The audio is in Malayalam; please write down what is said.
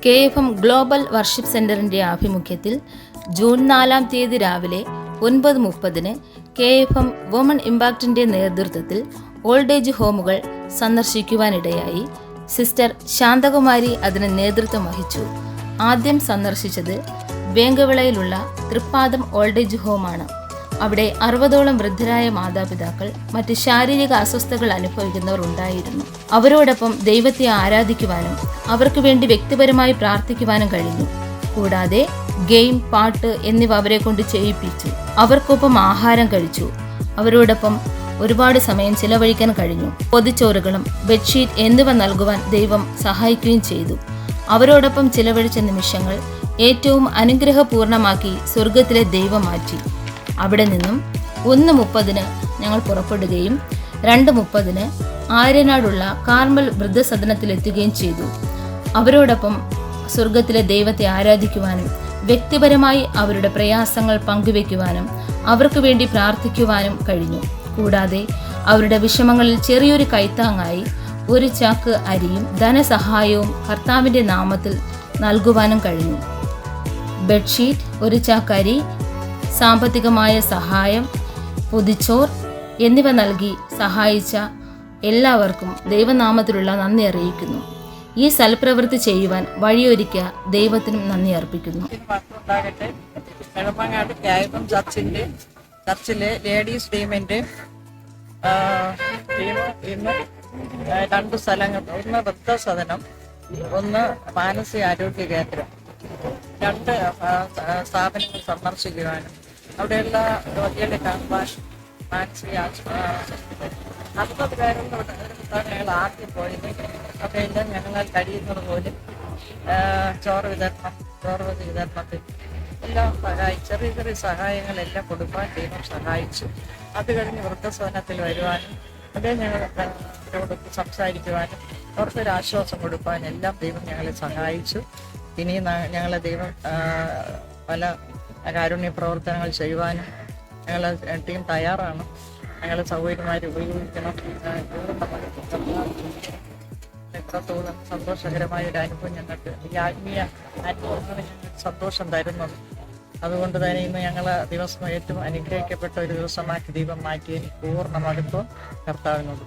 KFM ഗ്ലോബൽ വർഷിപ്പ് സെന്ററിന്റെ ആഭിമുഖ്യത്തിൽ ജൂൺ 4-ാം തീയതി രാവിലെ 9:30 KFM വുമൺ ഇമ്പാക്റ്റിന്റെ നേതൃത്വത്തിൽ ഓൾഡ് ഏജ് ഹോമുകൾ സന്ദർശിക്കുവാനിടയായി. സിസ്റ്റർ ശാന്തകുമാരി അതിന് നേതൃത്വം വഹിച്ചു. ആദ്യം സന്ദർശിച്ചത് വേങ്കവിളയിലുള്ള തൃപ്പാദം ഓൾഡ് ഏജ് ഹോമാണ്. അവിടെ 60ഓളം വൃദ്ധരായ മാതാപിതാക്കൾ മറ്റ് ശാരീരിക അസ്വസ്ഥതകൾ അനുഭവിക്കുന്നവർ ഉണ്ടായിരുന്നു. അവരോടൊപ്പം ദൈവത്തെ ആരാധിക്കുവാനും അവർക്ക് വേണ്ടി വ്യക്തിപരമായി പ്രാർത്ഥിക്കുവാനും കഴിഞ്ഞു. കൂടാതെ ഗെയിം, പാട്ട് എന്നിവ അവരെ കൊണ്ട് ചെയ്യിപ്പിച്ചു. അവർക്കൊപ്പം ആഹാരം കഴിച്ചു. അവരോടൊപ്പം ഒരുപാട് സമയം ചിലവഴിക്കാൻ കഴിഞ്ഞു. പൊതിച്ചോറുകളും ബെഡ്ഷീറ്റ് എന്നിവ നൽകുവാൻ ദൈവം സഹായിക്കുകയും ചെയ്തു. അവരോടൊപ്പം ചിലവഴിച്ച നിമിഷങ്ങൾ ഏറ്റവും അനുഗ്രഹപൂർണമാക്കി സ്വർഗത്തിലെ ദൈവം മാറ്റി. അവിടെ നിന്നും 1:30 ഞങ്ങൾ പുറപ്പെടുകയും 2:30 ആര്യനാടുള്ള കാർമൽ വൃദ്ധസദനത്തിലെത്തുകയും ചെയ്തു. അവരോടൊപ്പം സ്വർഗത്തിലെ ദൈവത്തെ ആരാധിക്കുവാനും വ്യക്തിപരമായി അവരുടെ പ്രയാസങ്ങൾ പങ്കുവെക്കുവാനും അവർക്ക് വേണ്ടി പ്രാർത്ഥിക്കുവാനും കഴിഞ്ഞു. കൂടാതെ അവരുടെ വിഷമങ്ങളിൽ ചെറിയൊരു കൈത്താങ്ങായി 1 ചാക്ക് അരിയും ധനസഹായവും കർത്താവിൻ്റെ നാമത്തിൽ നൽകുവാനും കഴിഞ്ഞു. ബെഡ്ഷീറ്റ്, 1 ചാക്ക് അരി, സാമ്പത്തികമായ സഹായം, പൊതിച്ചോർ എന്നിവ നൽകി സഹായിച്ച എല്ലാവർക്കും ദൈവനാമത്തിലുള്ള നന്ദി അറിയിക്കുന്നു. ഈ സൽപ്രവൃത്തി ചെയ്യുവാൻ വഴിയൊരുക്കിയ ദൈവത്തിനും നന്ദി അർപ്പിക്കുന്നു. നെടുമങ്ങാട് KFM ചർച്ചിലെ ലേഡീസ് ടീമിൻ്റെ ടീം ഇന്ന് 2 സ്ഥലങ്ങൾ, ഒന്ന് വൃദ്ധസദനം, ഒന്ന് മാനസിക ആരോഗ്യ കേന്ദ്രം, 2 സ്ഥാപനങ്ങൾ സന്ദർശിക്കുവാനും അവിടെയുള്ള രോഗികളെ കാണുവാൻ മാനസിക 60 പേരുള്ള ഞങ്ങൾ ആദ്യം പോയത്. അവിടെയെല്ലാം ഞങ്ങൾ കഴിയുന്നത് പോലും ചോറ് വിതരണത്തിൽ എല്ലാം ചെറിയ ചെറിയ സഹായങ്ങളെല്ലാം കൊടുക്കാൻ ദൈവം സഹായിച്ചു. അത് കഴിഞ്ഞ് വൃദ്ധസദനത്തിൽ വരുവാനും അതേ ഞങ്ങളോട് സംസാരിക്കുവാനും അവർക്കൊരാശ്വാസം കൊടുക്കാനും എല്ലാം ദൈവം ഞങ്ങളെ സഹായിച്ചു. ഇനി ഞങ്ങളെ ദൈവം പല കാരുണ്യ പ്രവർത്തനങ്ങൾ ചെയ്യുവാനും ഞങ്ങൾ ടീം തയ്യാറാണ്. ഞങ്ങൾ സൗകര്യമായി ഉപയോഗിക്കണം. എത്രത്തോളം സന്തോഷകരമായ ഒരു അനുഭവം ഞങ്ങൾക്ക് ഈ ആത്മീയ അനുഭവങ്ങൾ സന്തോഷം തരുന്നത്. അതുകൊണ്ട് തന്നെ ഇന്ന് ഞങ്ങൾ ദിവസം ഏറ്റവും അനുഗ്രഹിക്കപ്പെട്ട ഒരു ദിവസമാക്കി ദൈവം മാറ്റിയതിന് പൂർണ്ണ മഹത്വം കർത്താവിനോട്.